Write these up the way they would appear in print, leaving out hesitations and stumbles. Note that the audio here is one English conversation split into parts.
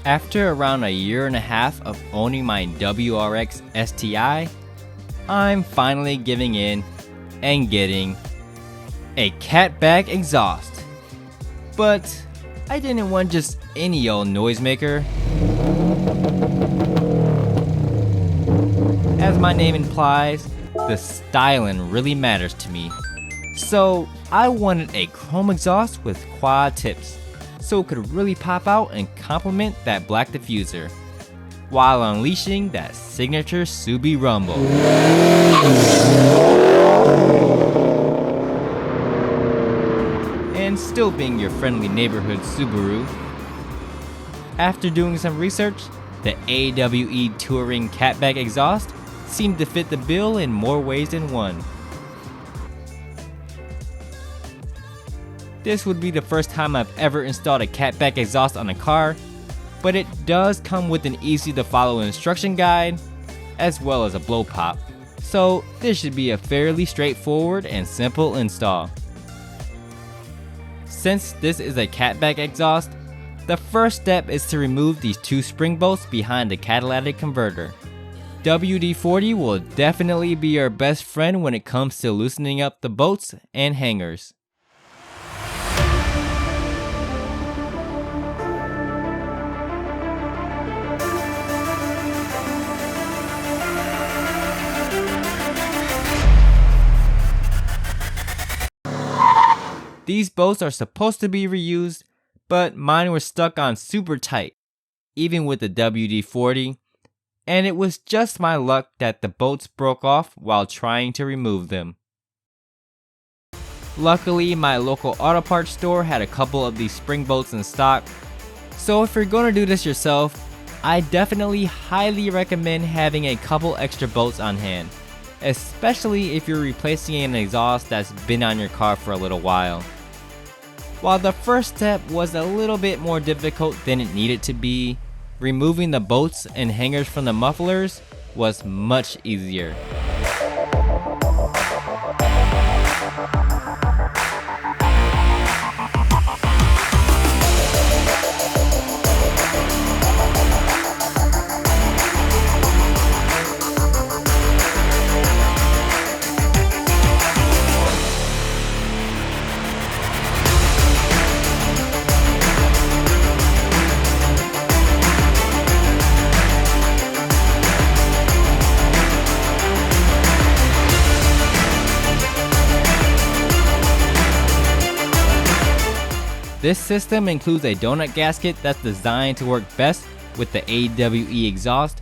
After around a year and a half of owning my WRX STI, I'm finally giving in and getting a catback exhaust. But I didn't want just any old noisemaker. As my name implies, the StiAlan really matters to me. So I wanted a chrome exhaust with quad tips, so it could really pop out and complement that black diffuser, while unleashing that signature SUbie rumble. And still being your friendly neighborhood Subaru. After doing some research, the AWE Touring Catback exhaust seemed to fit the bill in more ways than one. This would be the first time I've ever installed a catback exhaust on a car, but it does come with an easy to follow instruction guide, as well as a blow pop, so this should be a fairly straightforward and simple install. Since this is a catback exhaust, the first step is to remove these two spring bolts behind the catalytic converter. WD-40 will definitely be your best friend when it comes to loosening up the bolts and hangers. These bolts are supposed to be reused, but mine were stuck on super tight, even with the WD-40, and it was just my luck that the bolts broke off while trying to remove them. Luckily, my local auto parts store had a couple of these spring bolts in stock, so if you're going to do this yourself, I definitely highly recommend having a couple extra bolts on hand, especially if you're replacing an exhaust that's been on your car for a little while. While the first step was a little bit more difficult than it needed to be, removing the bolts and hangers from the mufflers was much easier. This system includes a donut gasket that's designed to work best with the AWE exhaust,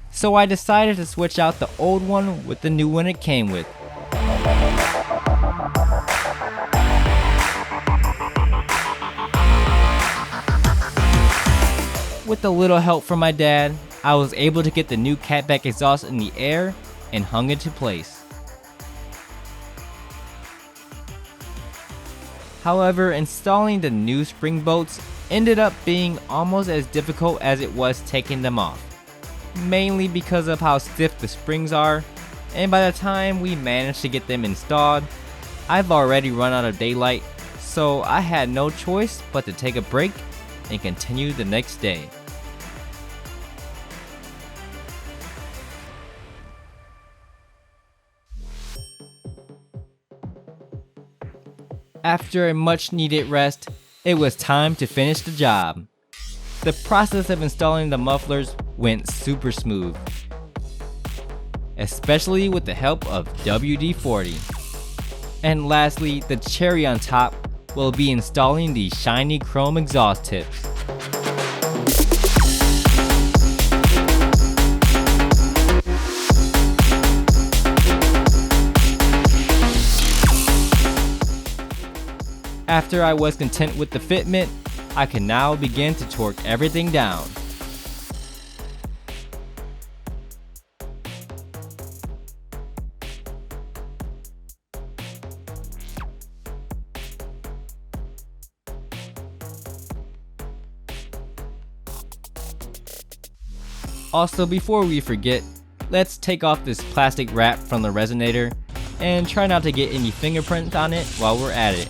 so I decided to switch out the old one with the new one it came with. With a little help from my dad, I was able to get the new catback exhaust in the air and hung it to place. However, installing the new spring bolts ended up being almost as difficult as it was taking them off, mainly because of how stiff the springs are, and by the time we managed to get them installed, I've already run out of daylight, so I had no choice but to take a break and continue the next day. After a much needed rest, it was time to finish the job. The process of installing the mufflers went super smooth, especially with the help of WD-40. And lastly, the cherry on top will be installing these shiny chrome exhaust tips. After I was content with the fitment, I can now begin to torque everything down. Also, before we forget, let's take off this plastic wrap from the resonator and try not to get any fingerprints on it while we're at it.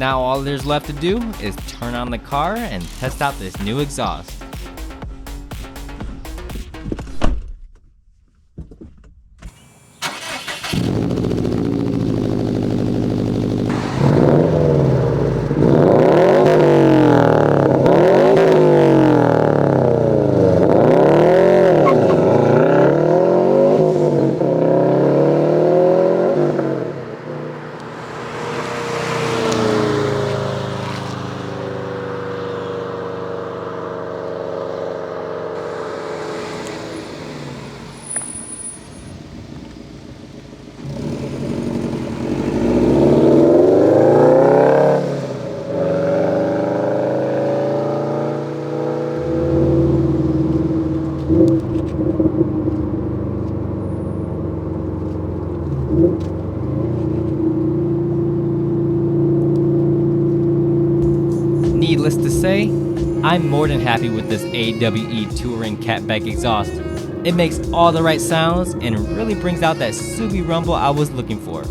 Now all there's left to do is turn on the car and test out this new exhaust. Needless to say, I'm more than happy with this AWE Touring Catback exhaust. It makes all the right sounds and really brings out that SUbie rumble I was looking for.